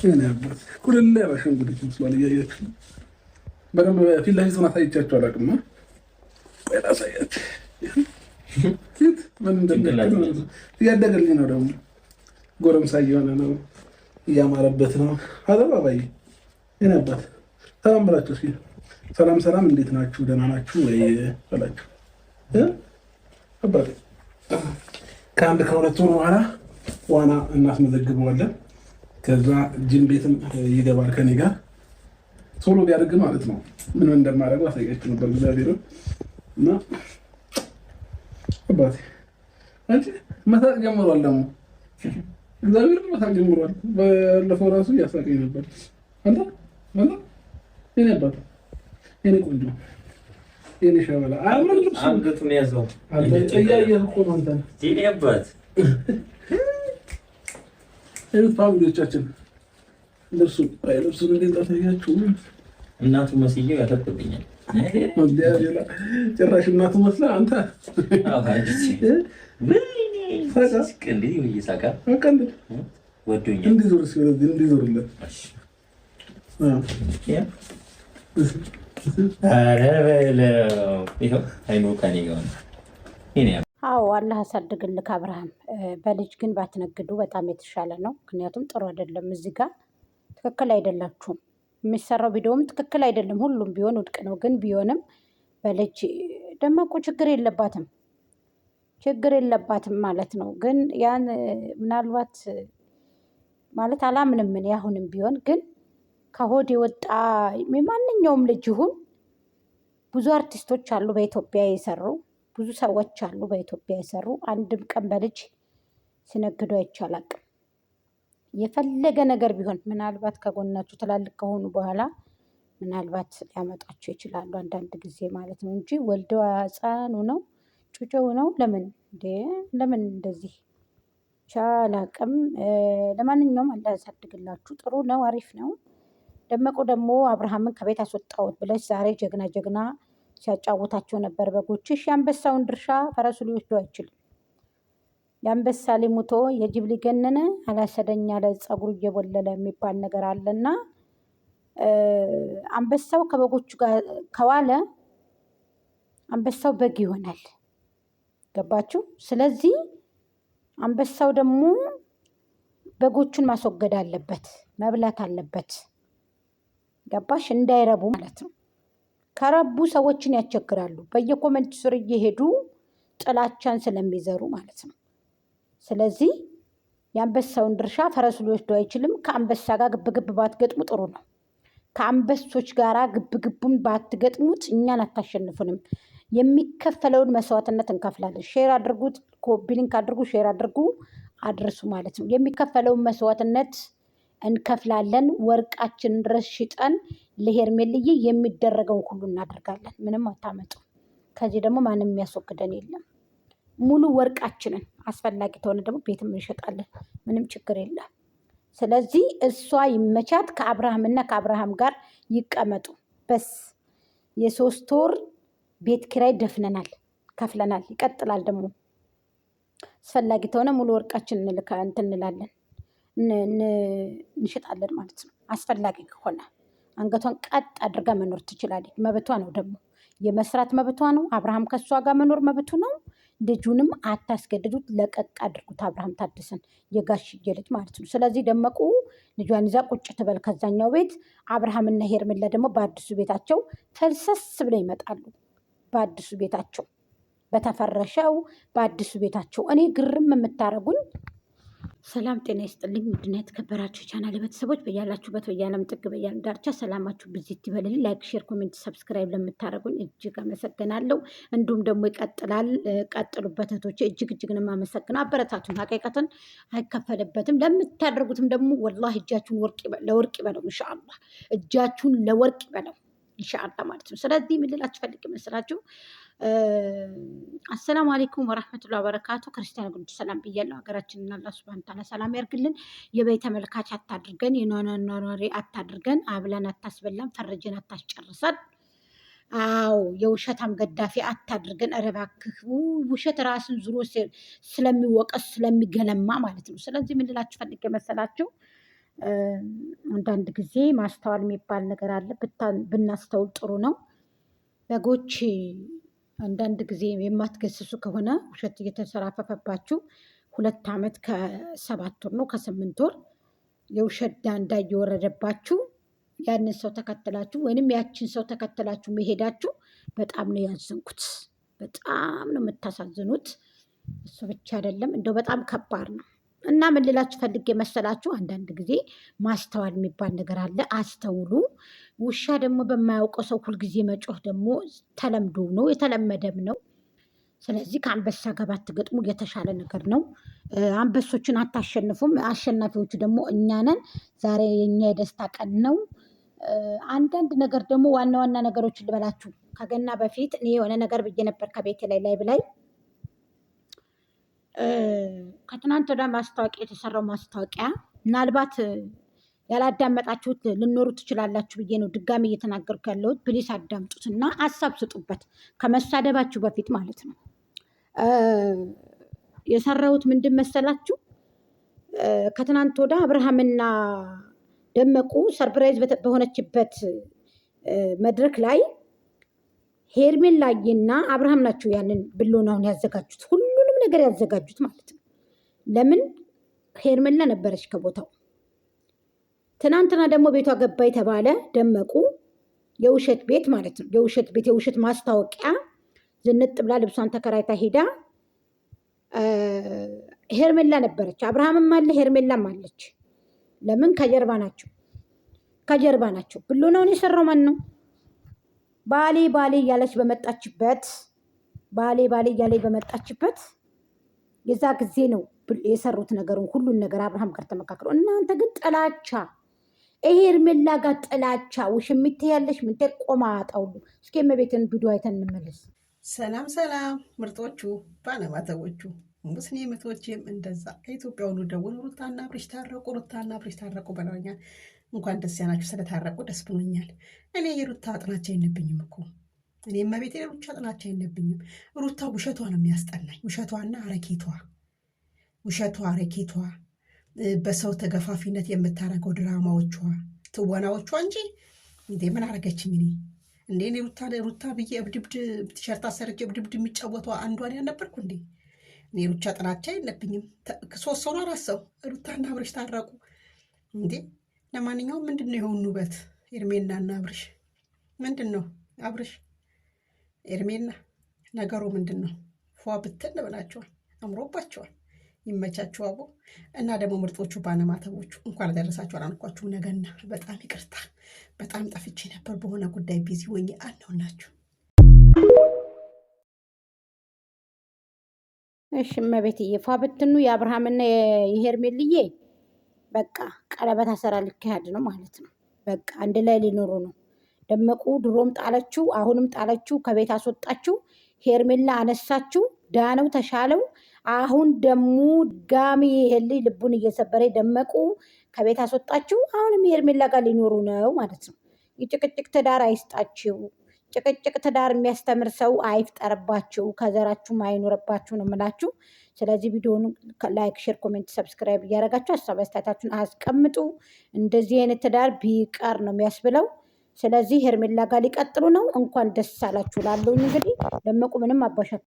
እኔ አባት ኩልል ያባሽንጉልት መስሏል። እያያችሁ በደንብ ፊት ለፊት አሳይቻችሁ አላውቅም። ቆይ ላሳያችሁ። ፊት ምን እንደሚያደርግ እያደገልኝ ነው። ደግሞ ጎረምሳ እየሆነ ነው፣ እያማረበት ነው። አባባዬ እኔ አባት ሰላም ብላችሁ እስኪ ሰላም ሰላም፣ እንዴት ናችሁ? ደህና ናችሁ ወይ በላችሁ። አባቴ ከአንድ ከሁለት ወር በኋላ ዋና እናስመዘግበዋለን። ከዛ ጅም ቤትም ይገባል ከኔ ጋር ቶሎ ቢያደርግ ማለት ነው። ምን እንደማደርገው አሳያችሁ ነበር እግዚአብሔር እና አባቴ አንቺ መሳቅ ጀምሯል። ደግሞ እግዚአብሔር መሳቅ ጀምሯል። ባለፈው ራሱ እያሳቀኝ ነበር። አንተ የኔ አባት የኔ ቆንጆ የኔ ሸበላ አንገቱን ያዘው እያየህ እኮ ነው አንተ የኔ አባት ፋሚሊዎቻችን ልብሱን እንዴት ላሳያችሁ። እናቱ መስዬው ያፈጥብኛል። ጭራሽ እናቱ መስላ አንተ እንዲዞርለት አዎ አላህ አሳድግልክ አብርሃም። በልጅ ግን ባትነግዱ በጣም የተሻለ ነው። ምክንያቱም ጥሩ አይደለም። እዚህ ጋር ትክክል አይደላችሁም። የሚሰራው ቪዲዮም ትክክል አይደለም። ሁሉም ቢሆን ውድቅ ነው። ግን ቢሆንም በልጅ ደመቁ ችግር የለባትም ማለት ነው። ግን ያን ምናልባት ማለት አላምንም ምን አሁንም ቢሆን ግን ከሆድ የወጣ ማንኛውም ልጅ ይሁን ብዙ አርቲስቶች አሉ በኢትዮጵያ የሰሩ ብዙ ሰዎች አሉ በኢትዮጵያ የሰሩ። አንድም ቀን በልጅ ሲነግዱ አይቻልም። የፈለገ ነገር ቢሆን ምናልባት ከጎናችሁ ትላልቅ ከሆኑ በኋላ ምናልባት ሊያመጣቸው ይችላሉ አንዳንድ ጊዜ ማለት ነው እንጂ ወልደው ሕፃኑ ነው ጩጬው ነው ለምን እንደዚህ ቻላቅም። ለማንኛውም አላህ ያሳድግላችሁ። ጥሩ ነው፣ አሪፍ ነው። ደመቁ ደግሞ አብርሃምን ከቤት አስወጣሁት ብለሽ ዛሬ ጀግና ሲያጫውታቸው ነበር በጎችሽ። የአንበሳውን ድርሻ ፈረሱ ሊወስደው አይችልም። የአንበሳ ሊሙቶ የጅብ ሊገነነ አላሰደኛ ላይ ፀጉሩ እየቦለለ የሚባል ነገር አለና አንበሳው ከበጎቹ ጋር ከዋለ አንበሳው በግ ይሆናል። ገባችሁ? ስለዚህ አንበሳው ደግሞ በጎቹን ማስወገድ አለበት፣ መብላት አለበት። ገባሽ? እንዳይረቡ ማለት ነው። ከረቡ ሰዎችን ያስቸግራሉ። በየኮመንት ስር እየሄዱ ጥላቻን ስለሚዘሩ ማለት ነው። ስለዚህ የአንበሳውን ድርሻ ፈረሱ ሊወስደው አይችልም። ከአንበሳ ጋር ግብግብ ባትገጥሙ ጥሩ ነው። ከአንበሶች ጋር ግብግቡን ባትገጥሙት እኛን አታሸንፉንም። የሚከፈለውን መስዋዕትነት እንከፍላለን። ሼር አድርጉት፣ ኮፒ ሊንክ አድርጉ፣ ሼር አድርጉ፣ አድርሱ ማለት ነው። የሚከፈለውን መስዋዕትነት እንከፍላለን። ወርቃችን ድረስ ሽጠን ለሄርሜልዬ የሚደረገውን ሁሉ እናደርጋለን። ምንም አታመጡ። ከዚህ ደግሞ ማንም የሚያስወግደን የለም። ሙሉ ወርቃችንን አስፈላጊ ተሆነ ደግሞ ቤትም እንሸጣለን። ምንም ችግር የለም። ስለዚህ እሷ ይመቻት፣ ከአብርሃምና ከአብርሃም ጋር ይቀመጡ። በስ የ3 ወር ቤት ኪራይ ደፍነናል፣ ከፍለናል። ይቀጥላል ደግሞ አስፈላጊ ተሆነ ሙሉ ወርቃችን እንላለን እንሸጣለን ማለት ነው። አስፈላጊ ከሆነ አንገቷን ቀጥ አድርጋ መኖር ትችላለች። መብቷ ነው፣ ደግሞ የመስራት መብቷ ነው። አብርሃም ከእሷ ጋር መኖር መብቱ ነው። ልጁንም አታስገድዱት፣ ለቀቅ አድርጉት። አብርሃም ታደሰን የጋሽዬ ልጅ ማለት ነው። ስለዚህ ደመቁ ልጇን ይዛ ቁጭ ትበል ከዛኛው ቤት። አብርሃምና ሄርሜላ ደግሞ በአዲሱ ቤታቸው ፈልሰስ ብለው ይመጣሉ። በአዲሱ ቤታቸው በተፈረሸው በአዲሱ ቤታቸው። እኔ ግርም የምታረጉኝ ሰላም ጤና ይስጥልኝ። ውድና የተከበራችሁ ቻናል ቤተሰቦች በያላችሁበት በየዓለም ጥግ በየዓለም ዳርቻ ሰላማችሁ ብዚት ይበልልኝ። ላይክ፣ ሼር፣ ኮሜንት፣ ሰብስክራይብ ለምታደርጉኝ እጅግ አመሰግናለሁ። እንዲሁም ደግሞ ይቀጥላል፣ ቀጥሉበት እህቶቼ። እጅግ ነው የማመሰግነው። አበረታቱን። ሀቂቀትን አይከፈልበትም። ለምታደርጉትም ደግሞ ወላሂ እጃችሁን ለወርቅ ይበለው ኢንሻአላህ። እጃችሁን ለወርቅ ይበለው ኢንሻአላህ ማለት ነው። ስለዚህ ምን ልላችሁ ፈልጌ መስላችሁ አሰላሙ አለይኩም ወራህመቱላሂ ወበረካቱ። ክርስቲያን ጉድ ሰላም ብያለሁ። ሀገራችንን አላህ ሱብሃነሁ ወተዓላ ሰላም ያርግልን። የበይ ተመልካች አታድርገን፣ የኗኗሪ አታድርገን፣ አብላን አታስበላን፣ ፈርጀን አታስጨርሰን። አዎ የውሸታም ገዳፊ አታድርገን። ኧረ እባክህ ውሸት ራስን ዙሮ ስለሚወቀስ ስለሚገለማ ማለት ነው። ስለዚህ ምን ልላችሁ ፈልጌ መሰላችሁ አንዳንድ ጊዜ ማስተዋል የሚባል ነገር አለ። ብናስተውል ጥሩ ነው። በጎች አንዳንድ ጊዜ የማትገስሱ ከሆነ ውሸት እየተንሰራፈፈባችሁ 2 ዓመት ከ7 ወር ነው ከ8 ወር የውሸት ዳንዳ እየወረደባችሁ ያንን ሰው ተከትላችሁ ወይንም ያችን ሰው ተከትላችሁ መሄዳችሁ በጣም ነው ያዘንኩት። በጣም ነው የምታሳዝኑት። እሱ ብቻ አይደለም እንደው በጣም ከባድ ነው። እና ምን ልላችሁ ፈልጌ መሰላችሁ፣ አንዳንድ ጊዜ ማስተዋል የሚባል ነገር አለ። አስተውሉ። ውሻ ደግሞ በማያውቀው ሰው ሁልጊዜ መጮህ ደግሞ ተለምዶ ነው፣ የተለመደም ነው። ስለዚህ ከአንበሳ ጋር ባትገጥሙ የተሻለ ነገር ነው። አንበሶችን አታሸንፉም። አሸናፊዎቹ ደግሞ እኛ ነን። ዛሬ የኛ የደስታ ቀን ነው። አንዳንድ ነገር ደግሞ ዋና ዋና ነገሮችን ልበላችሁ። ከገና በፊት እኔ የሆነ ነገር ብዬ ነበር ከቤቴ ላይ ብላይ ከትናንት ወዲያ ማስታወቂያ የተሰራው ማስታወቂያ ምናልባት ያላዳመጣችሁት ልኖሩ ትችላላችሁ ብዬ ነው ድጋሚ እየተናገርኩ ያለሁት። ፕሊስ አዳምጡት እና ሀሳብ ስጡበት ከመሳደባችሁ በፊት ማለት ነው። የሰራሁት ምንድን መሰላችሁ? ከትናንት ወዲያ አብርሃምና ደመቁ ሰርፕራይዝ በሆነችበት መድረክ ላይ ሄርሜላዬና አብርሃም ናቸው ያንን ብሎናውን ያዘጋጁት፣ ሁሉንም ነገር ያዘጋጁት ማለት ነው። ለምን ሄርሜላ ነበረች ከቦታው። ትናንትና ደግሞ ቤቷ ገባ የተባለ ደመቁ የውሸት ቤት ማለት ነው፣ የውሸት ቤት የውሸት ማስታወቂያ ዝንጥ ብላ ልብሷን ተከራይታ ሄዳ ሄርሜላ ነበረች። አብርሃምም አለ ሄርሜላም አለች። ለምን ከጀርባ ናቸው፣ ከጀርባ ናቸው። ብሎናውን የሰራው ማን ነው? ባሌ ባሌ እያለች በመጣችበት ባሌ ባሌ እያለች በመጣችበት የዛ ጊዜ ነው የሰሩት ነገሩን ሁሉን ነገር አብርሃም ጋር ተመካክሮ። እናንተ ግን ጥላቻ፣ ይሄ ሄርሜላ ጋር ጥላቻ ውሽሚት ያለሽ ምን ቆማ አጣውሉ። እስኪ መቤትን ቪዲዮ አይተን እንመለስ። ሰላም ሰላም ምርጦቹ ባለማተቦቹ ሙስሊም እህቶቼም እንደዛ ከኢትዮጵያ ሁሉ ደውል ሩታና አብርሽ ታረቁ፣ ሩታና አብርሽ ታረቁ ብለውኛል። እንኳን ደስ ያላችሁ፣ ስለታረቁ ደስ ብሎኛል። እኔ የሩታ ጥላቻ የለብኝም እኮ እኔ መቤት የሩታ ጥላቻ የለብኝም። ሩታ ውሸቷ ነው የሚያስጠላኝ፣ ውሸቷና አረኬቷ፣ ውሸቷ አረኬቷ፣ በሰው ተገፋፊነት የምታረገው ድራማዎቿ፣ ትወናዎቿ እንጂ እንዴ ምን አረገችኝ እኔ እንዴ? እኔ ሩታ ብዬ እብድብድ ቲሸርት አሰርቼ እብድብድ የሚጫወቷ አንዷን ያልነበርኩ እንዴ? እኔ ሩታ ጥላቻ የለብኝም። 3 ሰው 4 ሰው ሩታና አብርሽ ታረቁ እንዴ? ለማንኛውም ምንድን ነው የሆኑ ውበት ኤርሜላና አብርሽ ምንድን ነው? አብርሽ ኤርሜላ ነገሩ ምንድን ነው? ፏ ብትን ብላችኋል፣ አምሮባቸዋል። ይመቻችሁ አቦ። እና ደግሞ ምርጦቹ ባለማተቦቹ እንኳን ደረሳችሁ አላልኳችሁ። ነገና በጣም ይቅርታ፣ በጣም ጠፍቼ ነበር በሆነ ጉዳይ ቢዚ ሆኜ አልነውናችሁ። እሺ እመቤትዬ ፏ ብትኑ የአብርሃምና የሄርሜልዬ በቃ ቀለበት አሰራ ሊካሄድ ነው ማለት ነው። በቃ አንድ ላይ ሊኖሩ ነው። ደመቁ ድሮም ጣለችው፣ አሁንም ጣለችው፣ ከቤት አስወጣችው። ሄርሜላ አነሳችው፣ ዳነው፣ ተሻለው። አሁን ደግሞ ድጋሚ ይሄን ልቡን እየሰበረ ደመቁ ከቤት አስወጣችው። አሁንም ሄርሜላ ጋር ሊኖሩ ነው ማለት ነው። የጭቅጭቅ ትዳር አይስጣችው። ጭቅጭቅ ትዳር የሚያስተምር ሰው አይፍጠርባችሁ፣ ከዘራችሁም አይኖርባችሁ ነው የምላችሁ። ስለዚህ ቪዲዮውን ላይክ፣ ሼር፣ ኮሜንት፣ ሰብስክራይብ እያደረጋችሁ ሀሳብ አስተያየታችሁን አስቀምጡ። እንደዚህ አይነት ትዳር ቢቀር ነው የሚያስብለው። ስለዚህ ሄርሜላ ጋር ሊቀጥሉ ነው። እንኳን ደስ አላችሁ ላለሁኝ። እንግዲህ ደመቁ ምንም አባሻ